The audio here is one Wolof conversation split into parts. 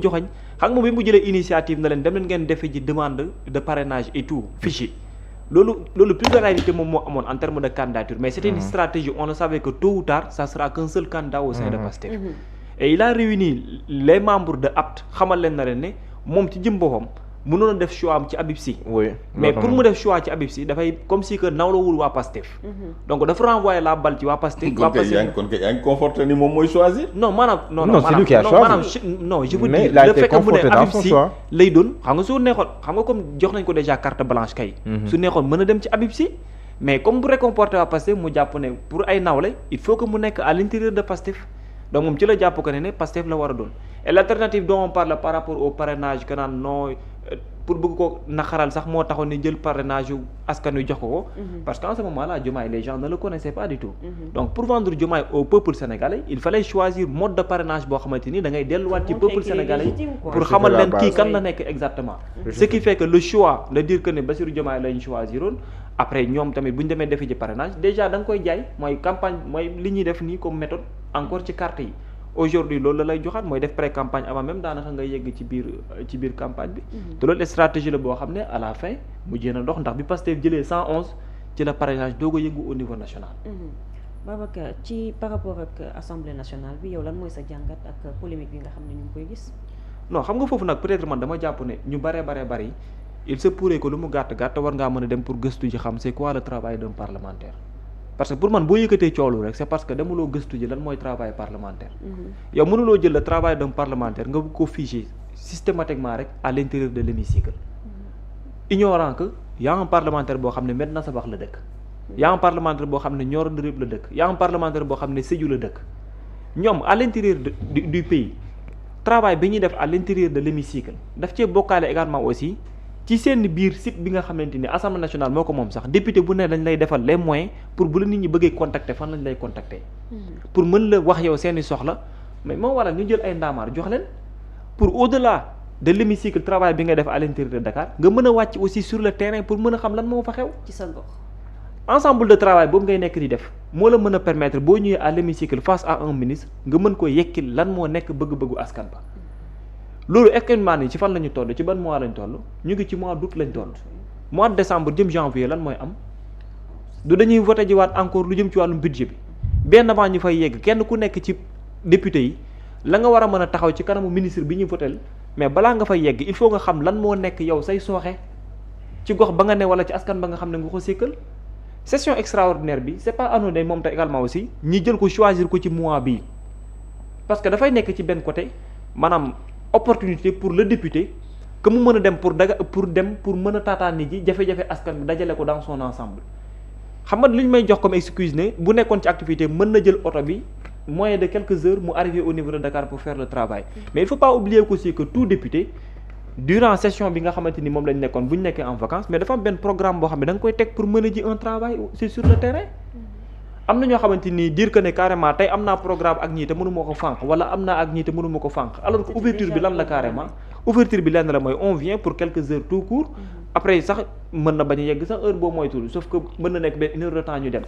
joxañ xam nga bi mu jëlee initiative na leen dem leen ngeen defe ji demande de parrainage et tout fichier loolu pluralité moom moo amoon en termes de candidature mais c'était une stratégie on le savait que tôt ou tard ça sera qu'un seul candidat au sein de Pastef et il a réuni les membres de APT xamal leen na leen ne moom ci jëm boppam mënoon a def choix am ci Habib Sy mais pour mu def choix ci Habib Sy dafay comme si que nawlawul waa Pastef donc dafa renvoyer la balle ci waa Pastef kon yaa ngi conforté ni moom mooy choisir non maanaam non c'est lui qui a choisi non je veux dire le fait que mu ne Habib Sy lay doon xam nga su neexoon xam nga comme jox nañ ko déjà carte blanche kay su neexoon mën a dem ci Habib Sy mais comme bu récomporté waa Pastef mu jàpp ne pour ay nawle il faut que mu nekk à l'intérieur de Pastef donc moom ci la jàpp que ne Pastef la war a doon et l'alternative dont on parle par rapport au parrainage que naan non pour bëgg ko naxaral sax moo taxoon ni jël parrainage yu askan wi jox ko parce qu'en ce moment-là Diomaye les gens ne le connaissaient pas du tout donc pour vendre Diomaye au peuple sénégalais il fallait choisir mode de parrainage boo xamante ni da ngay delluwaat ci peuple sénégalais pour xamal leen kii kan la nekk exactement ce qui fait que le choix de dire que ne Bassirou Diomaye lañ choisiroon après ñoom tamit bu ñu demee defi ji parrainage déjà da nga koy jaay mooy campagne mooy li ñuy def nii comme méthode encore ci carte yi aujourd'hui loolu la lay joxaat mooy def pré campagne avant même daanaka nga yegg ci biir campagne bi te loolu stratégie la boo xam ne à la fin mu jéem a dox ndax bi Pastef jëlee 111 ci la parrainage doog a yëngu au niveau national. Babacar ci par rapport ak assemblée nationale bi yow lan mooy sa jàngat ak polémique bi nga xam ne ñu ngi koy gis. non xam nga foofu nag peut-être man dama jàpp ne ñu bari il se pourrait que lu mu gàtt war ngaa mën a dem pour gëstu ji xam c'est quoi le travail d'un parlementaire. parce que pour man boo yëkkatee coolu rek c'est parce que demuloo gëstu ji lan mooy travail parlementaire yow mënuloo jël le travail d'un parlementaire nga bëgg ko figer systématiquement rek à l'intérieur de l'hémicycle ignorant que y a un parlementaire boo xam ne Medina Sabax la dëkk y a un parlementaire boo xam ne Nioro du Rip la dëkk y a un parlementaire boo xam ne Sédhiou la dëkk ñoom à l'intérieur du pays travail bi ñuy def à l'intérieur de l'hémicycle daf cee bokkaale également aussi ci seen biir site bi nga xamante ni assemblée nationale moo ko moom sax député bu ne dañ lay defal les moyens pour bu la nit ñi bëggee contacter fan lañ lay contacter. pour mën la wax yow seeni soxla mais moo waral ñu jël ay ndaamaar jox leen pour au-delà de l'hémicycle travail bi nga def à l'intérieur de Dakar nga mën a wàcc aussi sur le terrain pour mën a xam lan moo fa xew. ci sa gox. ensemble de travail boobu ngay nekk di def moo la mën a permettre boo ñëwee à l'hémicycle face à un ministre nga mën ko yekkil lan moo nekk bëgg-bëggu askan ba. loolu actuellement nii ci fan la ñu toll ci ban mois lañ toll ñu ngi ci mois d'août lañ toll mois de décembre jëm janvier lan mooy am du dañuy voté jiwaat encore lu jëm ci wàllum budget bi benn avant ñu fay yegg kenn ku nekk ci député yi la nga war a mën a taxaw ci kanamu ministre bi ñuy votel mais balaa nga fay yegg il faut nga xam lan moo nekk yow say sooxe ci gox ba nga ne wala ci askan ba nga xam ne nga ko sékkal session extraordinaire bi c'est pas anodin moom te également aussi ñi jël ko choisir ko ci mois bii parce que dafay nekk ci benn côté maanaam opportunité pour le député que mu mën a dem pour mën a taataani ji jafe-jafe askan bi dajale ko dans son ensemble xam nga li ñu may jox comme excuse ne bu nekkoon ci activité mën na jël oto bi moyen de quelques heures mu arriver au niveau de Dakar pour faire le travail mais il faut pas oublier aussi que tout député durant session bi nga xamante ni moom lañ nekkoon bu ñu nekkee en vacances mais dafa am benn programme boo xam ne da nga koy teg pour mën a ji un travail c'est sur le terrain am na ñoo xamante ni dire que ne carrément tey am naa programme ak ñii te mënuma ko fànq wala am naa ak ñii te mënuma ko fànq alors que ouverture bi lan la carrément ouverture bi lenn la mooy on vient pour quelques heures tout court après sax mën na bañ a yegg sax heure boo moytul sauf que mën na nekk benn une heure de temps ñu dem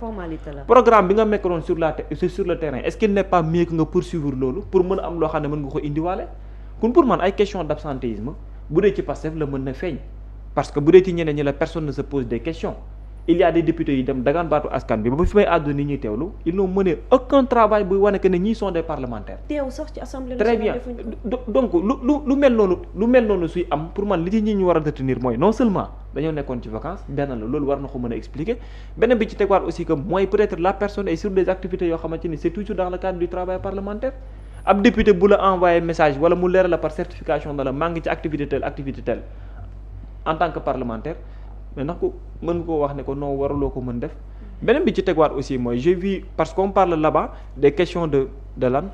programme bi nga mekkoon sur le terrain est-ce qu'il n'est pas mieux que nga poursuivre loolu pour mën a am loo xam ne mën nga ko indiwaale kon pour man ay question d'absentéisme bu dee ci Pastef la mën na feeñ parce que bu dee ci ñeneen ñi la personne ne se pose des questions il y a des députés yi dem dagaan baatu askan bi ba fi may àddu ni ñuy teewlu ils n'ont mené aucun travail buy wane que ne ñii sont des parlementaires. teew sax ci assemblée très bien donc lu mel noonu suy am pour man li ci ñi ñu war a retenir mooy non seulement dañoo nekkoon ci vacances benn la loolu war na ko mën a expliquer beneen bi ci tegwaat aussi que mooy peut-être la personne est sur des activités yoo xamante ni c'est toujours dans le cadre du travail parlementaire ab député bu la envoyé message wala mu leeral la par certification na la maa ngi ci activité telle en tant que parlementaire mais ndax ko mën koo wax ne ko non waruloo ko mën def beneen bi ci tegwaat aussi mooy j'ai vu parce qu'on parle là-bas des questions de lan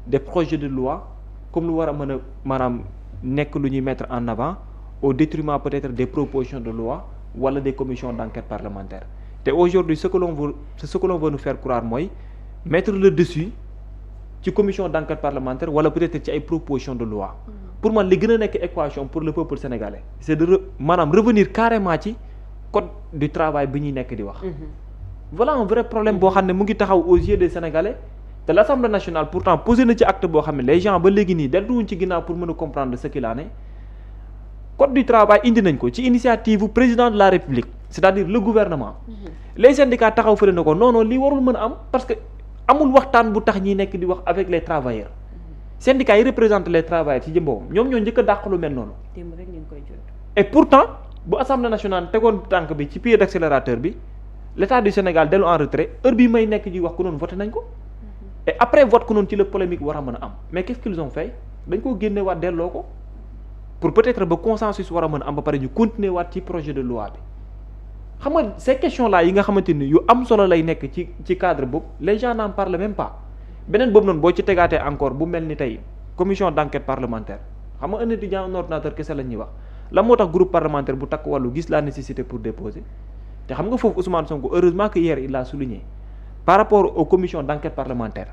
des projets de loi comme lu war a mën a maanaam nekk lu ñuy mettre en avant au détriment peut-être des propositions de loi wala des commissions d'enquête parlementaire te aujourd'hui ce que l'on veut nous faire croire mooy mettre le dessus ci commission d'enquête parlementaire wala peut-être ci ay propositions de loi pour man li gën a nekk équation pour le peuple sénégalais c'est de maanaam revenir carrément ci code du travail bi ñuy nekk di wax voilà un vrai problème boo xam ne mu ngi taxaw aux yeux des sénégalais te l'Assemblée nationale pourtant posé na ci acte boo xam ne les gens ba léegi nii delluwuñ ci ginnaaw pour mën a comprendre ce qu'il en est. Code du travail indi nañ ko ci initiative président de la République c'est-à-dire le gouvernement. Les syndicats taxaw fële na ko non lii warul mën a am parce que amul waxtaan bu tax ñi nekk di wax avec les travailleurs. Syndicats yi représentent les travailleurs ci jëm boppam ñoom ñoo njëkk a dàq lu mel noonu. démb rek ñu ngi koy jot. Et pourtant bu assemblée nationale tegoon tànk bi ci pied d'accélérateur bi l'état du Sénégal dellu en retrait heure bii may nekk di wax ku noonu voté nañ ko. Et après vote ku noonu ci la polémique war a mën a am mais qu'est-ce qu'ils ont fait dañ koo génne waat delloo ko. pour peut-être ba consensus war a mën a am ba pare ñu continuer waat ci projet de loi bi xam nga ces questions là yi nga xamante ni yu am solo lay nekk ci cadre boobu les gens n'en parlent même pas beneen boobu noonu boo ci tegaatee encore bu mel ni tey commission d'enquête parlementaire xam nga un étudiant un ordinateur kese la ñuy wax la moo tax groupe parlementaire bu takk wàllu gis la nécessité pour déposer te xam nga foofu Ousmane Sonko heureusement que hier il l'a souligné par rapport aux commissions d'enquête parlementaire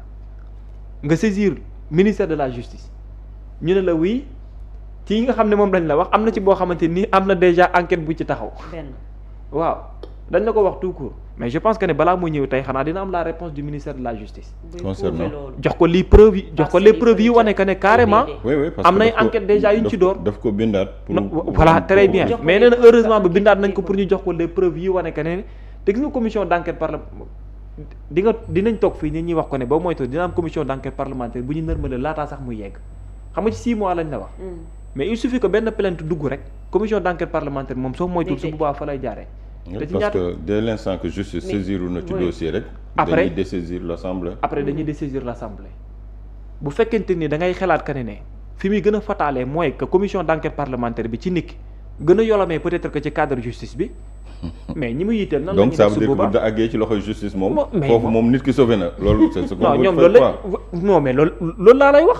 nga saisir ministère de la justice ñu ne la oui ci yi nga xam ne moom lañ la wax am na ci boo xamante ni am na déjà enquête bu ci taxaw. waaw dañ la ko wax tout court mais je pense que ne balaa mu ñëw tey xanaa dina am la réponse du ministère de la justice. concernant jox ko les preuves yi wane que ne carrément. am nay enquête déjà yuñ ci door. daf ko bindaat voilà très bien mais nee na heureusement ba bindaat nañ ko pour ñu jox ko les preuves yi wane que ne te gis nga commission d'enquête dinañ toog fii nit ñi wax ko ne ba moytu dina am commission d'enquête parlementaire bu ñu nërmale laataa sax muy yegg xam nga ci 6 mois lañ la wax. mais il suffit que benn plainte dugg rek commission d'enquête parlementaire moom soo moytuwul su boobaa fa lay jaaree. parce que dès l'instant que justice saisiru na ci dossier rek. après dañuy dessaisir l'assemblée. dañuy dessaisir l'assemblée bu fekkente ni da ngay xalaat que ne fi muy gën a fataalee mooy que commission d'enquête parlementaire bi ci nit ki gën a yolamee peut-être que ci cadre justice bi mais ñi mu yitteel nan la ñuy def su boobaa donc ça veut dire que bu àggee ci loxoy justice moom. foofu moom nit ki sauvé na loolu. c'est ce qu'on non ñoom loolu la non mais loolu laa lay wax.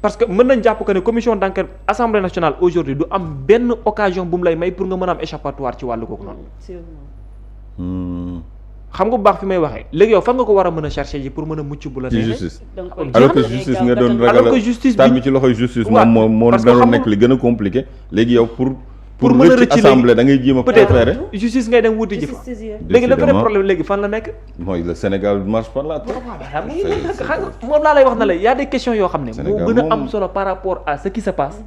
parce que mën nañ jàpp que ne commission d'enquête assemblée nationale aujourd'hui du am benn occasion bu mu lay may pour nga mën a am échappatoire ci wàllu kooku noonu. xam nga bu baax fi may waxee léegi yow fan nga ko war a mën a chercher ji pour mën a mucc bu la. ci justice alors que justice nga doon ragal alors que justice bi tàmmi ci loxoy justice moom moo doon nekk li gën a compliqué léegi yow pour mën a rëcc rëcc assemblée da ngay jéem a préféré justice ngay dem wuti ji fa léegi le vrai problème léegi fan la nekk mooy le Sénégal marche par là xam moom laa lay wax na la y a des questions yoo xam ne moo gën a am solo par rapport à ce qui se passe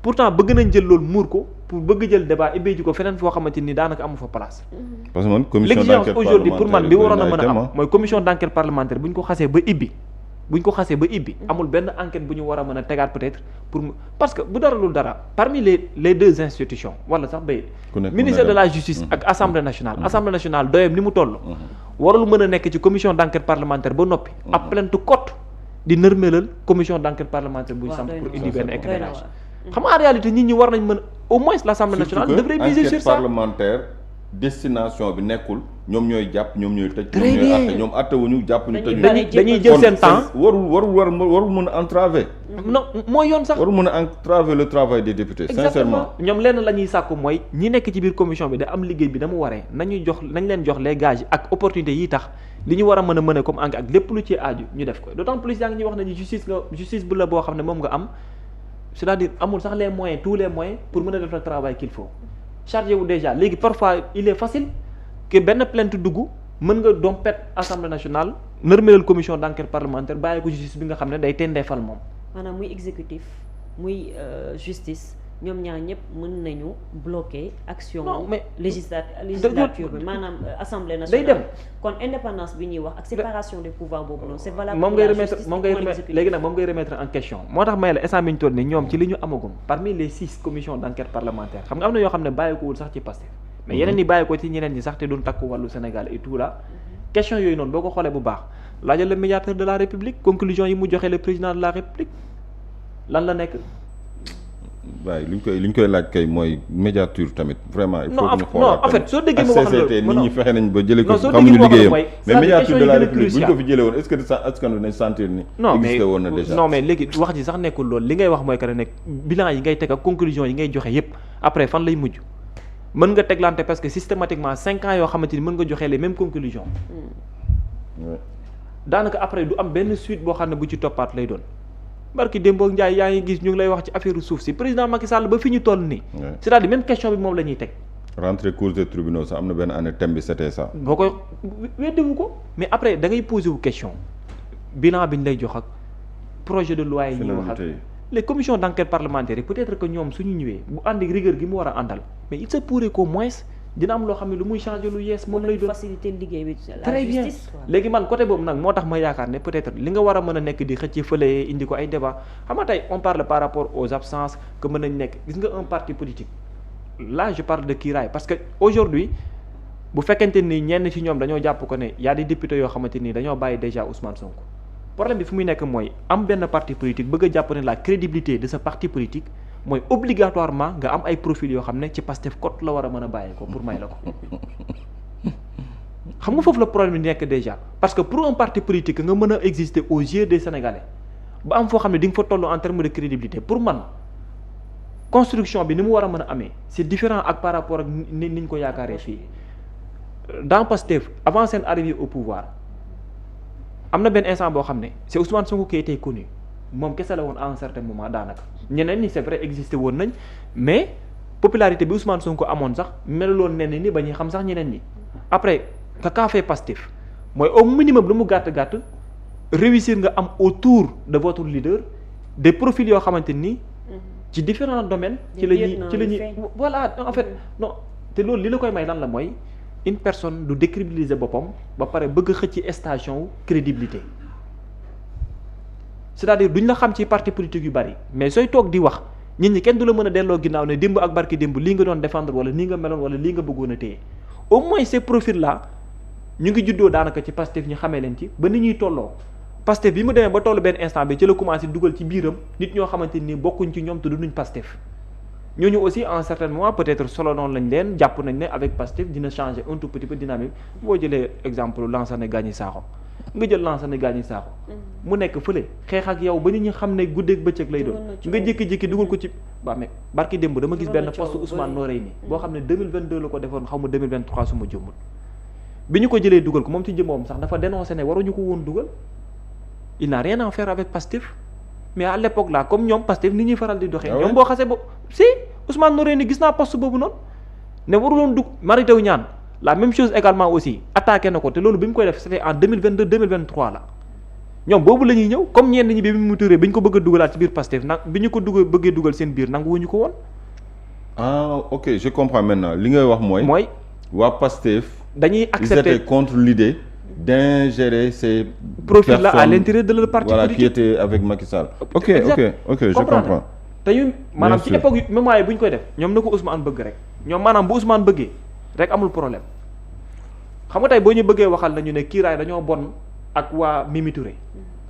pourtant bëgg nañ jël loolu muur ko pour bëgg jël débat ibbeeji ko feneen foo xamante ni daanaka amu fa place parce que man commission d'enquête l'exigence aujourd'hui pour man bi waroon a mën a am mooy commission d'enquête parlementaire bu ñu ko xasee ba ibbi amul benn enquête bu ñu war a mën a tegaat peut-être pour parce que bu dara lul dara parmi les deux institutions wala sax bay ministère de la justice ak assemblée nationale doyam ni mu toll warul mën a nekk ci commission d'enquête parlementaire ba noppi ab plainte cote di nërmeelal commission d'enquête parlementaire bu ñu samp pour indi benn éclairage xam nga en réalité nit ñi war nañ mën au moins l'assemblée nationale devrait miser sur ça parlementaire destination bi nekkul ñoom ñooy jàpp ñoom ñooy tëj ñoom ñooy àtte ñoom àtte wuñu jàpp ñu tëj dañuy jël seen temps warul mën a entraver non mooy yoon sax warul mën a entraver le travail des députés sincèrement ñoom lenn la ñuy sàkku mooy ñi nekk ci biir commission bi da am liggéey bi dama waree nañ leen jox les gages ak opportunités yi tax li ñu war a mën a mën a comme enquête ak lépp lu ci aaju ñu def ko d'autant plus yaa ngi ñuy wax nañu justice bu la boo xam ne moom nga am c'est-à-dire amul sax les moyens tous les moyens pour mën a def le travail qu'il faut chargé wu déjà léegi parfois il est facile que benn plainte dugg mën nga dompet assemblée nationale nërmeelal commission d'enquête parlementaire bàyyi ko justice bi nga xam ne day tendeefal moom maanaam muy exécutif muy justice ñoom ñaar ñëpp mën nañu bloquer action législature bi maanaam assemblée nationale day dem kon indépendance bi ñuy wax ak séparation des pouvoirs boobu noonu c'est valable moom ngay remettre en question moo tax may la instant bi ñu toll ni ñoom ci li ñu amagum parmi les 6 commissions d'enquête parlementaire xam nga am na yoo xam ne bàyyikowul sax ci Pastef mais yeneen ñi bàyyi ko ci ñeneen ñi sax te duñ takku wàllu Sénégal et tout là question yooyu noonu boo ko xoolee bu baax laajal le médiateur de la République conclusion yi mu joxe le président de la République lan la nekk waaye li ñu koy laaj kay mooy médiature tamit vraiment il faut que ñu xoolaat non en fait soo déggee ma wax CCT nit ñi fexe nañ ba jëlee ko xam ñu liggéeyam mais médiature de la République bu ñu ko fi jëlee woon est-ce que askan wi nañ sentir ni existé woon na déjà non mais léegi wax ji sax nekkul loolu li ngay wax mooy que ne nekk bilan yi ngay teg ak conclusion yi ngay joxe yépp après fan lay mujj mën nga teglante parce que systématiquement 5 ans yoo xamante ni mën nga joxe les mêmes conclusions daanaka après du am benn suite boo xam ne bu ci toppaat lay doon barki Dembo Ndiaye yaa ngi gis ñu ngi lay wax ci affaire suuf si président Macky Sall ba fi ñu toll nii. c'est-à-dire même question bi moom la ñuy teg. rentrée cours et tribunaux sax am na benn année thème bi c'était ça. boo koy weddiwu ko mais après da ngay poser wu question bilan bi ñu lay jox ak projet de loi yi ñuy wax ak les commissions d'enquête parlementaires yi peut-être que ñoom suñu ñëwee bu àndi rigueur gi mu war a àndal mais il se pourrait qu'au moins dina am loo xam ne lu muy changer lu yees moom lay doon faciliter liggéey bi très bien léegi man côté boobu nag moo tax ma yaakaar ne peut-être li nga war a mën a nekk di xëcc fële indi ko ay débat xam nga tey on parle par rapport aux absences que mën nañ nekk gis nga un parti politique là je parle de kiiraay parce que aujourd'hui bu fekkente ni ñenn ci ñoom dañoo jàpp ko ne y a des députés yoo xamante ni dañoo bàyyi déjà Ousmane Sonko problème bi fu muy nekk mooy am benn parti politique bëgg a jàpp ne la crédibilité de ce parti politique mooy obligatoirement nga am ay profil yoo xam ne ci Pastef cote la war a mën a bàyyee ko pour may la ko xam nga foofu la problème bi nekk déjà parce que pour un parti politique nga mën a exister aux yeux des Sénégalais ba am foo xam ne di nga fa toll en terme de crédibilité pour man construction bi ni mu war a mën a amee c'est différent ak par rapport ak ni ñu ko yaakaaree fii dans Pastef avant seen arrivée au pouvoir am na benn instant boo xam ne c'est Ousmane Sonko qui était connu moom kese la woon à un certain moment daanaka ñeneen ñi c'est vrai existé woon nañ mais popularité bi Ousmane Sonko amoon sax meluloon nen ni ba ñuy xam sax ñeneen ñi après kaa fee Pastef mooy au minimum lu mu gàtt réussir nga am autour de votre leader des profils yoo xamante ni ci différents domaines ci la ñuy voilà en fait non te loolu li la koy may lan la mooy une personne du décrédibiliser boppam ba pare bëgg xëcc station crédibilité c'est-à-dire duñ la xam ci parti politique yu bari mais sooy toog di wax nit ñi kenn du la mën a delloo ginnaaw ne démb ak barki démb lii nga doon défendre wala nii nga meloon wala lii nga bëggoon a téye au moins ces profils là ñu ngi juddoo daanaka ci Pastef ñu xamee leen ci ba ni ñuy tolloo Pastef bi mu demee ba tollu benn instant bi ci la commencé dugal ci biiram nit ñoo xamante ni bokkuñ ci ñoom te duñu Pastef ñooñu aussi en certain moment peut-être solo noonu lañ leen jàpp nañ ne avec Pastef dina changer un tout petit peu dynamique boo jëlee exemple Lansana Gagny Sakho nga jël Lansana Gagny Sakho mu nekk fële xeex ak yow ba nit ñi xam ne guddeeg bëccëg lay doon nga jékki-jékki dugal ko ci waa mais barki démb dama gis benn poste Ousmane Noreyni boo xam ne 2022 la ko defoon xaw ma 2023 su ma jëmmul bi ñu ko jëlee dugal ko moom ci jëmmoom sax dafa dénoncé ne waruñu ko woon dugal il n'a rien à faire avec Pastef mais à l'époque là comme ñoom Pastef ni ñuy faral di doxee ñoom boo xasee ba si Ousmane Noreyni gis naa poste boobu noonu ne waruloon dug Mary Teuw Niane la même chose également aussi attaqué na ko te loolu bi mu koy def c'était en 2022 2023 la ñoom boobu la ñuy ñëw comme ñenn ñi bi mu turé bi ñu ko bëgg a dugalaat ci biir Pastef nag bi ñu ko bëggee dugal seen biir nangu wuñu ko woon. ah ok je comprends maintenant li ngay wax mooy waa Pastef dañuy accepter ils étaient contre l'idée d'ingérer ces profils là à l'intérieur de leur parti politique voilà qui était avec Macky Sall. ok je comprends. te ñun maanaam ci époque yu moment yi bu ñu koy def ñoom na ko Ousmane bëgg rek ñoom maanaam bu Ousmane bëggee rek amul problème xam nga tey boo ñu bëggee waxal nañu ne kiiraay dañoo bon ak waa Mimi Touré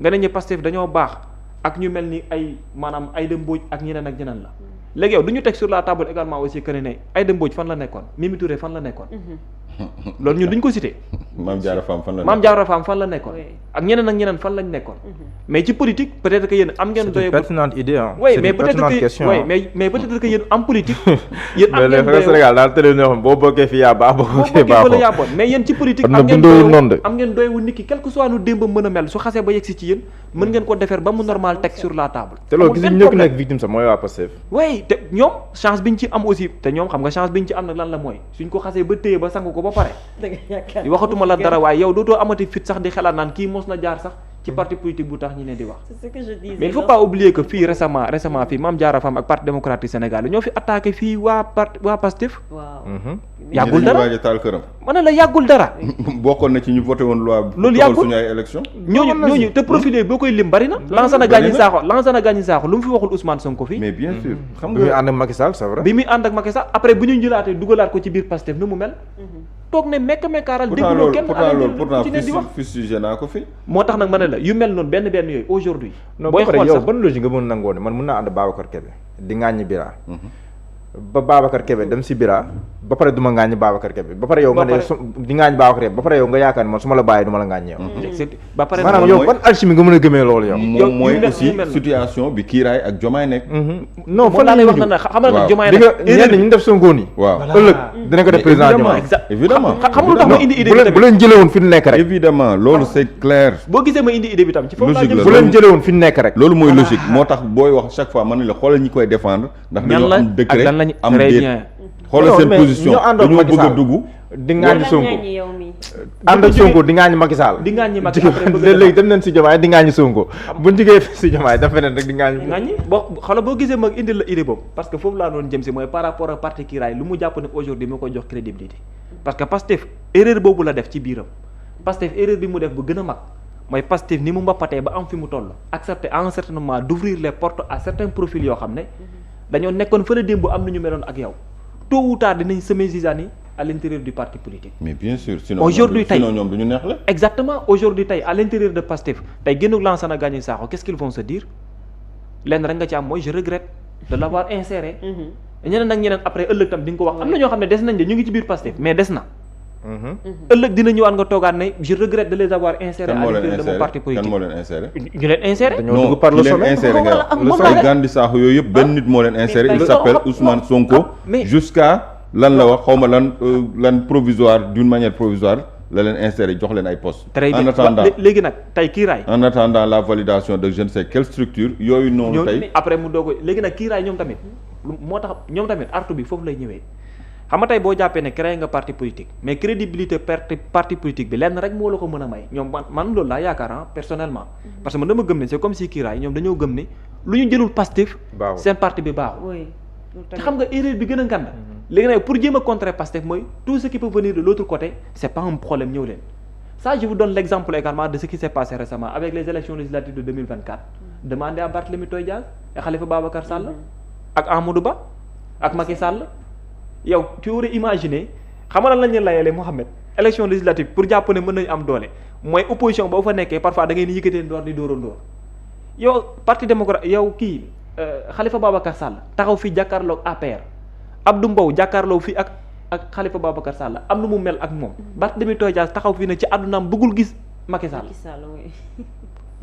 nga ne ñu Pastef dañoo baax ak ñu mel ni ay maanaam Aïda Mbodj ak ñeneen ak ñeneen la léegi yow du ñu teg sur la table également aussi que ne Aïda Mbodj fan la nekkoon Mimi Touré fan la nekkoon loolu ñun duñ ko cité. Mame Diarra Fam fan la nekkoon ak ñeneen fan lañ nekkoon mais ci politique peut-être que yéen am ngeen doye pertinente idée oui mais peut-être que yéen am politique yéen am ngeen doye Sénégal daal télé ñoo xam boo bokkee fi yaa baax boo bokkee baaxoo yaa bon mais yéen ci politique am ngeen doyewu nit ki quel que soit nu démbam mën a mel su xasee ba yegsi ci yéen mën ngeen ko defar ba mu normal teg sur la table te loolu gis ñu nekk victime sax mooy waa Pastef oui te ñoom chance bi ñu ci am aussi te ñoom xam nga chance bi ñu ci am nag lan la mooy suñ ko xasee ba téye ba sangu ko ba pare waxatuma la dara waaye yow dootoo amati fit sax di xalaat naan kii mos na jaar sax ci parti politique bu tax ñi ne di wax. c'est ce que je disais. mais il faut pas oublier que fii récemment fii Mame Diarra Fam ak parti démocratique sénégalais ñoo fi attaqué fii waa Pastef. waaw. yàggul dara waaj a taal këram. ma ne la yàggul dara. bokkoon na ci ñu voté woon loi. loolu yàggul suñu ay élection ñooñu te profilé boo koy lim bari na. Lansana Gagny Sakho lu mu fi waxul Ousmane Sonko fii. mais bien sûr xam nga bi muy ànd ak Macky Sall c'est vrai. bi muy ànd ak Macky Sall après bu ñu jëlaatee dugalaat ko ci biir Pastef nu mu mel. toog ne mekkaaral dégguloo kenn pourtant fustigé naa ko fi. moo tax nag ma ne la yu mel noonu benn yooyu aujourd'hui booy xool yow ban logique nga mën nangoo ne man mën naa ànd Babacar Kébé di ŋàññi Bira ba Babacar Kébé dem si Bira ba pare du ma ŋàññi Babacar Kébé ba pare yow nga ne di ŋàññi Babacar Kébé ba pare yow nga yaakaar ne man su ma la bàyyi du ma la ŋàññi yow ba pare maanaam yow ban alchimie nga mën a gëmee loolu yow moom mooy aussi situation bi Kiiraay ak Jomaay nekk non fa laa lay wax na xam nga Jomaay di nga ñenn ñu def Sonko nii waaw ëllëg dina ko def président Jomaay évidemment xam nga tax ma indi idée bi bu leen jëlee woon fi nekk rek évidemment loolu c'est clair boo gisee ma indi idée bi tam ci foofu laa jëm bu leen jëlee woon fi nekk rek loolu mooy logique moo tax booy wax chaque fois man la xoolal ñi koy défendre ndax dañoo am décret am déet xoolal seen position dañoo bëgg a dugg di ŋaañu Sonko ànd ak Sonko di ŋaañu Macky Sall. di ŋaañu Macky léegi dem nañ si Diomaye di ŋaañu Sonko buñ jugee si Diomaye dafa feneen rek di ŋaañu. boo xala boo gisee mag indil la idée boobu parce que foofu laa doon jëm si mooy par rapport ak parti Kiraay lu mu jàpp ne aujourd'hui moo koy jox crédibilité parce que Pastef erreur boobu la def ci biiram Pastef erreur bi mu def bu gën a mag mooy Pastef ni mu mbappatee ba am fi mu toll accepter à un certain moment d'ouvrir les portes à certains profils yoo xam ne dañoo nekkoon fële démb am na ñu meloon ak yow tôt ou tard dinañ semer zizanie à l'intérieur du parti politique. mais bien sûr sinon aujourd'hui tey ñoom du ñu neex la. exactement aujourd'hui tey à l'intérieur de Pastef tey génn Lansana Gagny Sakho qu'est-ce qu'ils vont se dire lenn rek nga ci am mooy je regrette de l'avoir inséré. ñeneen ak ñeneen après ëllëg tam di nga ko wax am na ñoo xam ne des nañ de ñu ngi ci biir Pastef mais des na. ëllëg dina ñëwaat nga toogaat ne je regrette de les avoir insérés à l'intérieur de mon parti politique. kan moo leen inséré ñu leen inséré. dañoo dugg par le sommet non ki leen Gandi Sakho yooyu yëpp benn nit moo leen inséré il s'appelle Ousmane Sonko. jusqu'à lan la wax xaw ma lan provisoire d'une manière provisoire la leen inséré jox leen ay postes. en attendant léegi nag tey Kiraay. en attendant la validation de je ne sais quelle structure yooyu noonu tey. après mu doog léegi nag Kiraay ñoom tamit moo tax ñoom tamit artu bi foofu lay ñëwee. xam nga tey boo jàppee ne créé nga parti politique mais crédibilité parti politique bi lenn rek moo la ko mën a may ñoom man loolu laa yaakaar personnellement parce que man dama gëm ne c'est comme si Kiraay ñoom dañoo gëm ne lu ñu jëlul Pastef seen parti bi baaxul te xam nga erreur bi gën a ngand léegi nag pour jéem a contrer Pastef mooy tout ce qui peut venir de l'autre côté c'est pas un problème ñëw leen ça je vous donne l'exemple également de ce qui s'est passé récemment avec les élections législatives de 2024 demandez à Barthélémy Toye Dias et Khalifa Babacar Sall ak Amadou Ba ak Macky Sall yow tu aurais imaginé xam nga lan lañ leen layalee Mohamed élection législative pour jàpp ne mën nañu am doole mooy opposition boo fa nekkee parfois da ngay ni yëkkatee ndoor di dóora ndóor yow parti démocrate yow kii Khalifa Babacar Sall taxaw fii jàkkaarloog APR Abdou Mbow jàkkaarloo fii ak Khalifa Babacar Sall am na mu mel ak moom Barthélémy Toye Dias taxaw fii ne ci àddunaam bëggul gis Macky Sall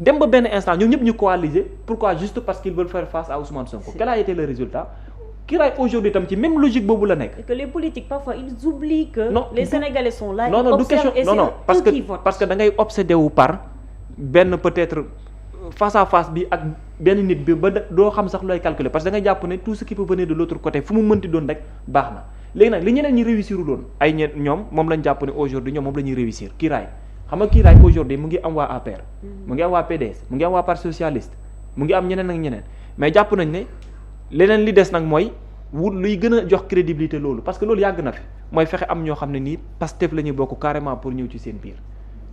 dem ba benn instant ñoom ñëpp ñu coaliser pourquoi juste parce qu'ils veulent faire face à Ousmane Sonko quel a été le résultat Kiraay aujourd'hui tam ci même logique boobu la nekk. que les politiques parfois ils oublient que. non les Sénégalais sont là. non du question non parce que da ngay obsédé wu par benn peut-être face à face bi ak benn nit bi ba doo xam sax looy calculer parce que da ngay jàpp ne tout ce qui peut venir de l'autre côté fu mu mënti doon rek baax na léegi nag li ñeneen ñi réussir doon ay ñoom moom lañ jàpp ne aujourd'hui ñoom moom la ñuy réussir Kiraay xam nga Kiraay aujourd'hui mu ngi am waa APR. mu ngi am waa PDS mu ngi am waa Parti socialiste mu ngi am ñeneen ak ñeneen mais jàpp nañ ne. leneen li des nag mooy wut luy gën a jox crédibilité loolu parce que loolu yàgg na fi mooy fexe am ñoo xam ne nii Pastef la ñuy bokk carrément pour ñëw ci seen biir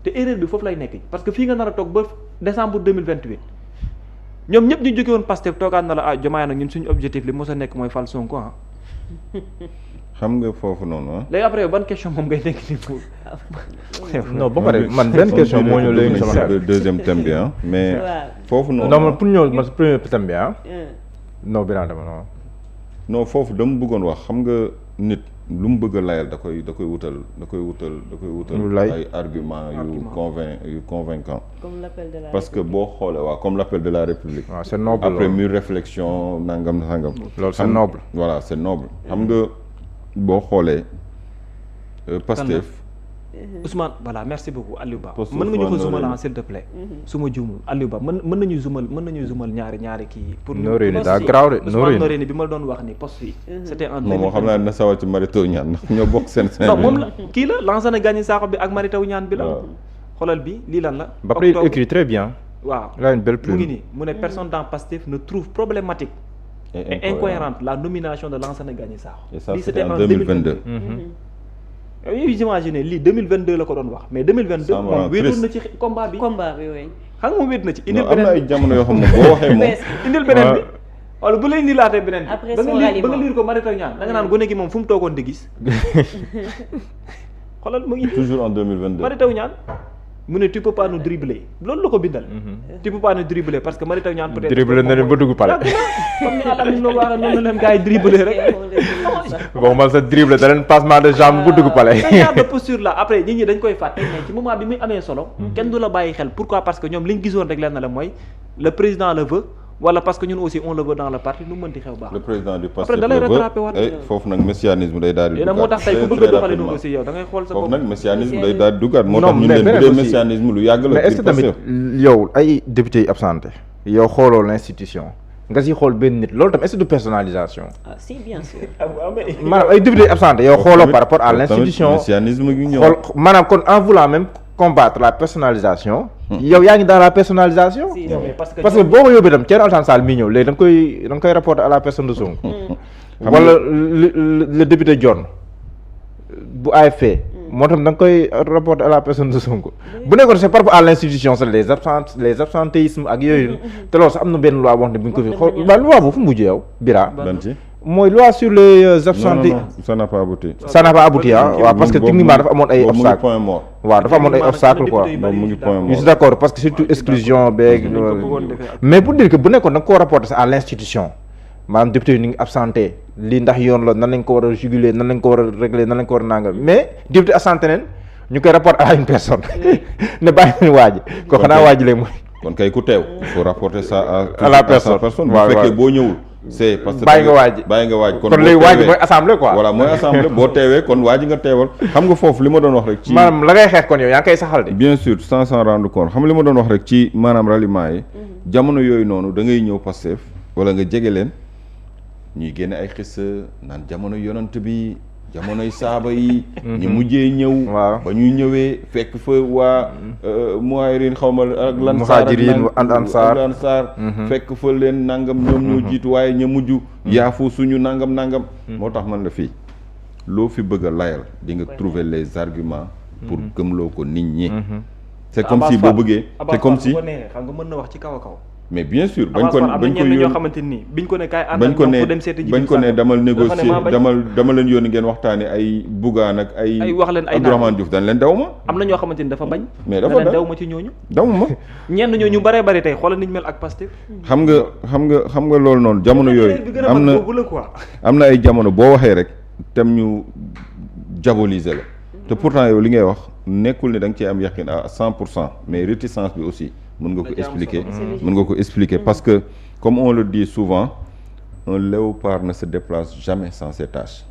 te erreur bi foofu lay nekk parce que fii nga nar a toog ba décembre 2028 ñoom ñëpp ñu jóge woon Pastef toogaan na la Diomaye nag ñun suñu objectif li mos a nekk mooy fal Sonko xam nga foofu noonu léegi après ban question moom ngay nekk nii pour. non ba pare man benn question moo ñëw léegi sama xel deuxième thème bi mais foofu noonu. non man pour ñëw man premier thème bi non bi dama non foofu dama bëggoon wax xam nga nit lu mu bëgg a layal da koy wutal ay argument yu convaincant comme l'appel de la parce que boo xoolee comme l'appel de la République c'est noble après mûre réflexion nangam loolu c'est noble voilà c'est noble xam nga boo xoolee Pastef Ousmane voilà merci beaucoup Aliou Ba mën nga ñu ko zoomal s'il te plaît su ma juumul Aliou Ba mën nañu zoomal ñaari kii pour Noreyni daa garaaw de Noreyni bi ma doon wax ni poste yi c'était en moom xam naa dina sawar ci Mary Teuw Niane ndax ñoo bokk seen non moom la kii la Lansana Gagny Sakho bi ak Mary Teuw Niane bi la xoolal bi lii lan la ba pare il écrit très bien waaw il a une belle plume mu ngi nii mu ne personne dans Pastef ne trouve problématique et incohérente la nomination de Lansana Gagny Sakho et ça c'était en 2022 yow imaginer lii 2022 la ko doon wax mais 2022 moom wéetoon na ci combat bi oui xam nga moom wéet na ci indil beneen am na ay jamono yoo xam ne boo waxee moom indil beneen bi wala bu lay indilaatee beneen après ba nga liir ko Mary Teuw Niane da nga naan gone gi moom fu mu toogoon di gis xoolal mu ngi toujours en 2022 Mary Teuw Niane mu ne tu peux pas nous dribbler loolu la ko bindal tu peux pas nous dribbler parce que Mary Teuw Niane peut-être dribbler na leen ba dugg pale comme ni Alamine Lo waxee noonu leen gars yi dribbler rek bon man sa dribble da leen passement de jambe bu dugg pale ce genre de posture là après nit ñi dañ koy fàtte mais ci moment bi muy amee solo kenn du la bàyyi xel pourquoi parce que ñoom li ñu gisoon rek leen na la mooy le président le veut wala parce que ñun aussi on le veut dans le parti nu mënti xew baax le président du après Pastef da lay rattrapé waat foofu nag messianisme day daal di yéen moo tax tey ku bëgg a doxale noonu aussi yow da ngay xool sa bopp foofu nag messianisme day daal di duggaat moo tax ñu leen bu dee messianisme lu yàgg la mais est-ce que tamit yow ay députés yi absenté yow xooloo l'institution nga si xool benn nit loolu tam est-ce que du personnalisation. ah si bien sûr. maanaam ay député absenté yow xooloo par rapport à l'institution xool maanaam kon en voulant même combattre la personnalisation. yow yaa ngi dans la personnalisation. parce que boo ko yóbbee tam Thierno Alassane Sall mii ñëw léegi da nga koy rapporter à la personne de Sonko. wala le député John bu AFP. moo tam da nga koy rapporter à la personne de Sonko. bu nekkoon c'est par rapport à l'institution c'est les absentéismes ak yooyu. te loolu sax am na benn loi boo xam ne bu ñu ko fi xool ba loi boobu fu mu mujjee yow Bira. mooy loi sur les absentés. non ça n'a pas abouti. ça n'a pas abouti waaw parce que techniquement dafa amoon ay obstacles waaw dafa amoon ay obstacles quoi. mu ngi point mort je suis d'accord parce que surtout exclusion beeg. mais pour dire que bu nekkoon da nga koo rapporter à l'institution maanaam député yi ni ngi absenté lii ndax yoon la nan lañ ko war a juguler nan lañ ko war a régler nan lañ ko war a nangal mais député absenté neen ñu koy rapporter à une personne ne bàyyi nañu waa ji ko xanaa waa ji lay mooy. kon kay ku teew il faut rapporter ça à la personne bu fekkee boo ñëwul. c'est parce que bàyyi nga waaj kon léegi waaj mooy assemblée quoi. voilà mooy assemblée boo teewee kon waaj nga teewal xam nga foofu li ma doon wax rek. ci maanaam la ngay xeex kon yow yaa ngi koy saxal de. bien sûr sans s'en rendre compte xam nga li ma doon wax rek ci maanaam ralliement yi. jamono yooyu noonu da ngay ñëw Pastef wala nga jege leen ñuy génne ay xis naan jamono yonant bi jamonoy saaba yi. ñi mujjee ñëw. waaw ba ñuy ñëwee fekk fa waa muhajirin xaw ma ak lan. muhajirin ak ansaar fekk fa leen nangam ñoom ñoo jiitu waaye ña mujj. yaafu suñu nangam. moo tax man la fii loo fi bëgg a layal di nga trouver les arguments. pour gëmloo ko nit ñi. c'est comme si boo bëggee. c'est comme si xam nga mën na wax ci kaw a kaw. mais bien sûr bañ ko ñoo xamante ni biñ ko ne kaay àndal ñoom dem seeti ji bañ ko ne damal négocier dama leen yónni ngeen waxtaane ay Bougane ak ay wax leen ay Abdourahmane Diouf dañ leen daw ma am na ñoo xamante ni dafa bañ mais dafa daw ma ci ñooñu daw ma ñenn ñooñu bëree bëri tey xoolal niñ mel ak Pastef xam nga loolu noonu jamono yooyu am na ay jamono boo waxee rek tem ñu diaboliser la te pourtant yow li ngay wax nekkul ne da nga cee am yaqin à 100% mais réticence bi aussi mën nga ko expliquer parce que comme on le dit souvent un léopard ne se déplace jamais sans ses tâches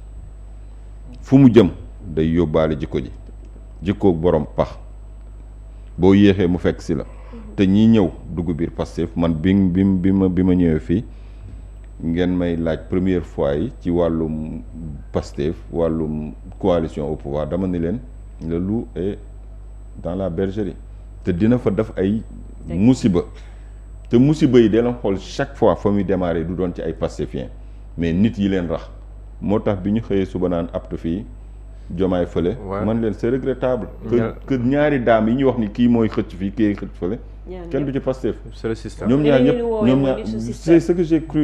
fu mu jëm day yóbbaale jikko ji jikkoog borom pax boo yéexee mu fekk si la te ñi ñëw dugg biir Pastef man bi ma ñëwee fii ngeen may laaj première fois yi ci wàllum Pastef wàllum coalition au pouvoir dama ni leen le loup est dans la bergerie te dina fa def ay musiba te musiba yi dee leen xool chaque fois fa muy démarrer du doon ci ay Pastefiens mais nit yi leen rax moo tax bi ñu xëyee suba naan apte fii jomaay fële man leen c'est regrettable que ñaari daam yi ñuy wax ni kii mooy xëcc fii kii xëcc fële kenn du ci Pastef c'est le système ñoom ñaar c'est ce que j'ai cru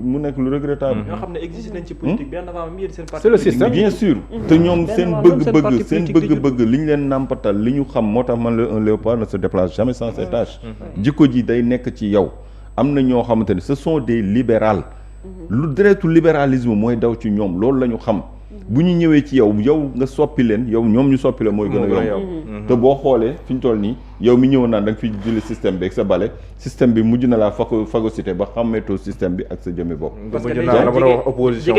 mu nekk lu regrettable ñoo xam ne existe nañ ci politique bien avant mi seen parti c'est le système bien sûr te ñoom seen bëgg-bëgg li ñu leen nàmpatal li ñu xam moo tax man la un léopard ne se déplace jamais sans ses tâches jikko ji day nekk ci yow am na ñoo xamante ne ce sont des libérales lu deretu libéralisme mooy daw ci ñoom loolu la ñu xam bu ñu ñëwee ci yow nga soppi leen yow ñoom ñu soppi la mooy gën a yomb te boo xoolee fi ñu toll nii yow mi ñëw naan da nga fi jëli système bi ak sa bale système bi mujj na laa phagocyté ba xàmmeetoo système bi ak sa jëmmi bopp parce que déjà opposition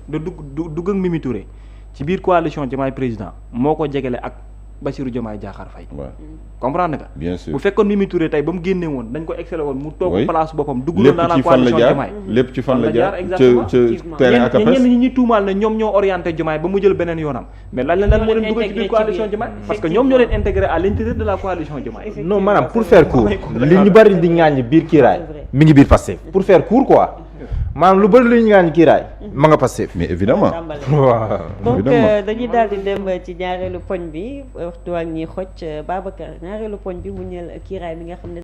dugg ak Mimi Touré ci biir coalition Diomaye président moo ko jegele ak Bassirou Diomaye Diakhar Faye comprendre nga bien sûr bu fekkoon Mimi Touré tey ba mu génne woon dañ ko excellé woon mu toog place boppam dugg na dans la coalition Diomaye lépp ci fan la jaar exactement ca terrain ak ñenn ñi ñuy tuumaal ne ñoom ñoo orienté Diomaye ba mu jël beneen yoonam mais lan moo leen dugal ci biir coalition Diomaye parce que ñoom ñoo leen intégré à l'intérieur de la coalition Diomaye non maanaam pour faire court li ñu bari di ŋaañ biir kiiraay mi ngi biir Pastef pour faire court quoi maanaam lu bëri lu ñu ŋaañ kiiraay ma nga Pastef mais évidemment waaw donc dañuy daal di dem ci ñaareelu poñ bi waxtu waa ñuy xoj Babacar ñaareelu poñ bi mu ñeel kiiraay mi nga xam ne